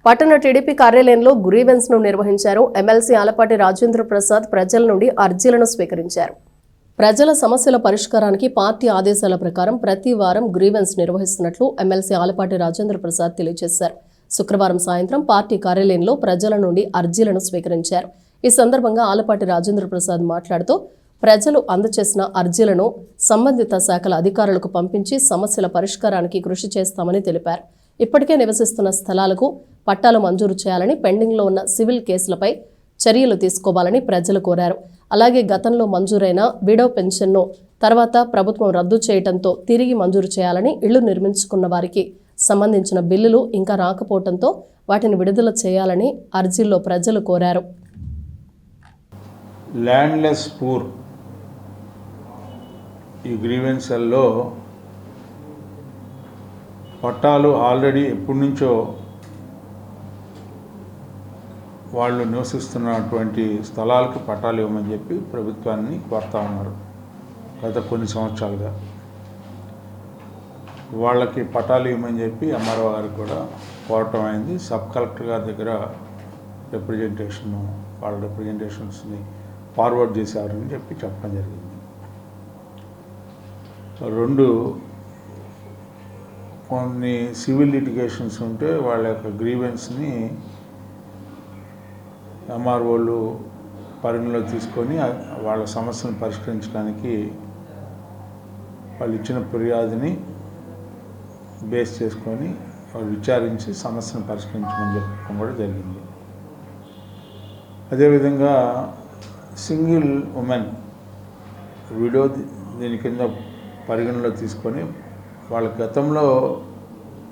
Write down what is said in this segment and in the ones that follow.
పట్టణ టీడీపీ కార్యాలయంలో గ్రీవెన్స్ ను నిర్వహించారు. ఎమ్మెల్సీ ఆలపాటి రాజేంద్ర ప్రసాద్ ప్రజల నుండి అర్జీలను స్వీకరించారు. ప్రజల సమస్యల పరిష్కారానికి పార్టీ ఆదేశాల ప్రకారం ప్రతి వారం గ్రీవెన్స్ నిర్వహిస్తున్నట్లు ఎమ్మెల్సీ ఆలపాటి రాజేంద్ర ప్రసాద్ తెలియజేశారు. శుక్రవారం సాయంత్రం పార్టీ కార్యాలయంలో ప్రజల నుండి అర్జీలను స్వీకరించారు. ఈ సందర్భంగా ఆలపాటి రాజేంద్ర ప్రసాద్ మాట్లాడుతూ ప్రజలు అందజేసిన అర్జీలను సంబంధిత శాఖల అధికారులకు పంపించి సమస్యల పరిష్కారానికి కృషి చేస్తామని తెలిపారు. ఇప్పటికే నివసిస్తున్న స్థలాలకు పట్టాలు మంజూరు చేయాలని, పెండింగ్లో ఉన్న సివిల్ కేసులపై చర్యలు తీసుకోవాలని ప్రజలు కోరారు. అలాగే గతంలో మంజూరైన విడో పెన్షన్ను తర్వాత ప్రభుత్వం రద్దు చేయడంతో తిరిగి మంజూరు చేయాలని, ఇళ్లు నిర్మించుకున్న వారికి సంబంధించిన బిల్లులు ఇంకా రాకపోవడంతో వాటిని విడుదల చేయాలని అర్జీల్లో ప్రజలు కోరారు. ల్యాండ్లెస్ పూర్ ఈ గ్రీవెన్సల్లో పట్టాలు ఆల్రెడీ ఎప్పటి నుంచో వాళ్ళు నివసిస్తున్నటువంటి స్థలాలకు పట్టాలు ఇవ్వమని చెప్పి ప్రభుత్వాన్ని కోరుతా ఉన్నారు. గత కొన్ని సంవత్సరాలుగా వాళ్ళకి పట్టాలు ఇవ్వమని చెప్పి ఎంఆర్ఓ గారికి కూడా కోరటం అయింది. సబ్ కలెక్టర్ గారి దగ్గర వాళ్ళ రిప్రజెంటేషన్స్ని ఫార్వర్డ్ చేశారని చెప్పి చెప్పడం జరిగింది. కొన్ని సివిల్ లిటిగేషన్స్ ఉంటే వాళ్ళ యొక్క గ్రీవెన్స్ని ఎంఆర్ఓలు పరిగణలో తీసుకొని వాళ్ళ సమస్యను పరిష్కరించడానికి వాళ్ళు ఇచ్చిన ఫిర్యాదుని బేస్ చేసుకొని వాళ్ళు విచారించి సమస్యను పరిష్కరించమని చెప్పడం కూడా జరిగింది. అదేవిధంగా సింగిల్ ఉమెన్ విడో దీని కింద పరిగణలో తీసుకొని వాళ్ళ గతంలో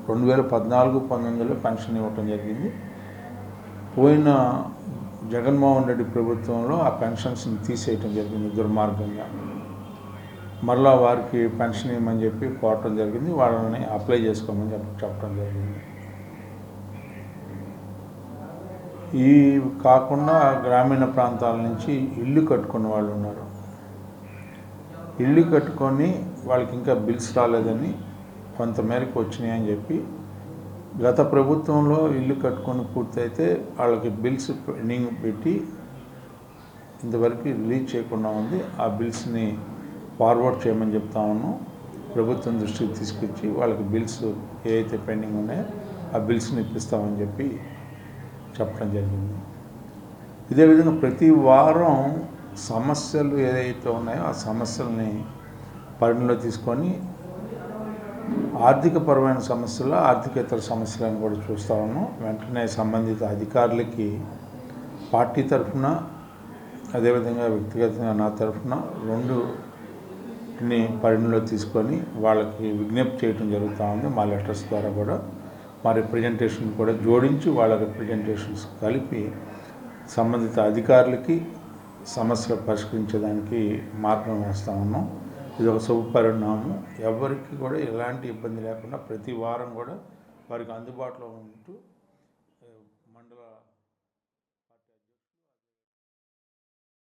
2014-19లో పెన్షన్ ఇవ్వటం జరిగింది. పోయిన జగన్మోహన్ రెడ్డి ప్రభుత్వంలో ఆ పెన్షన్స్ని తీసేయటం జరిగింది దుర్మార్గంగా. మరలా వారికి పెన్షన్ ఇవ్వమని చెప్పి కోరటం జరిగింది. వాళ్ళని అప్లై చేసుకోమని చెప్పడం జరిగింది. ఈ కాకుండా గ్రామీణ ప్రాంతాల నుంచి ఇల్లు కట్టుకున్న వాళ్ళు ఉన్నారు. ఇల్లు కట్టుకొని వాళ్ళకి ఇంకా బిల్స్ రాలేదని కొంతమేరకు వచ్చినాయని చెప్పి గత ప్రభుత్వంలో ఇల్లు కట్టుకొని పూర్తయితే వాళ్ళకి బిల్స్ పెండింగ్ పెట్టి ఇంతవరకు రిలీజ్ చేయకుండా ఉంది. ఆ బిల్స్ని ఫార్వర్డ్ చేయమని చెప్తా ఉన్నాం. ప్రభుత్వం దృష్టికి తీసుకొచ్చి వాళ్ళకి బిల్స్ ఏవైతే పెండింగ్ ఉన్నాయో ఆ బిల్స్ని ఇప్పిస్తామని చెప్పి చెప్పడం జరిగింది. ఇదే విధంగా ప్రతి వారం సమస్యలు ఏదైతే ఉన్నాయో ఆ సమస్యల్ని పరిగణలో తీసుకొని ఆర్థికపరమైన సమస్యలు, ఆర్థికేతర సమస్యలను కూడా చూస్తూ ఉన్నాం. వెంటనే సంబంధిత అధికారులకి పార్టీ తరఫున అదేవిధంగా వ్యక్తిగతంగా నా తరఫున రెండుని పరిగణలో తీసుకొని వాళ్ళకి విజ్ఞప్తి చేయడం జరుగుతూ ఉంది. మా లెటర్స్ ద్వారా కూడా మా రిప్రజెంటేషన్ కూడా జోడించి వాళ్ళ రిప్రజెంటేషన్స్ కలిపి సంబంధిత అధికారులకి సమస్యలు పరిష్కరించడానికి మార్గం వేస్తూ ఉన్నాం. ఇది ఒక శుభ పరిణామం. ఎవరికి కూడా ఎలాంటి ఇబ్బంది లేకుండా ప్రతి వారం కూడా వారికి అందుబాటులో ఉంటూ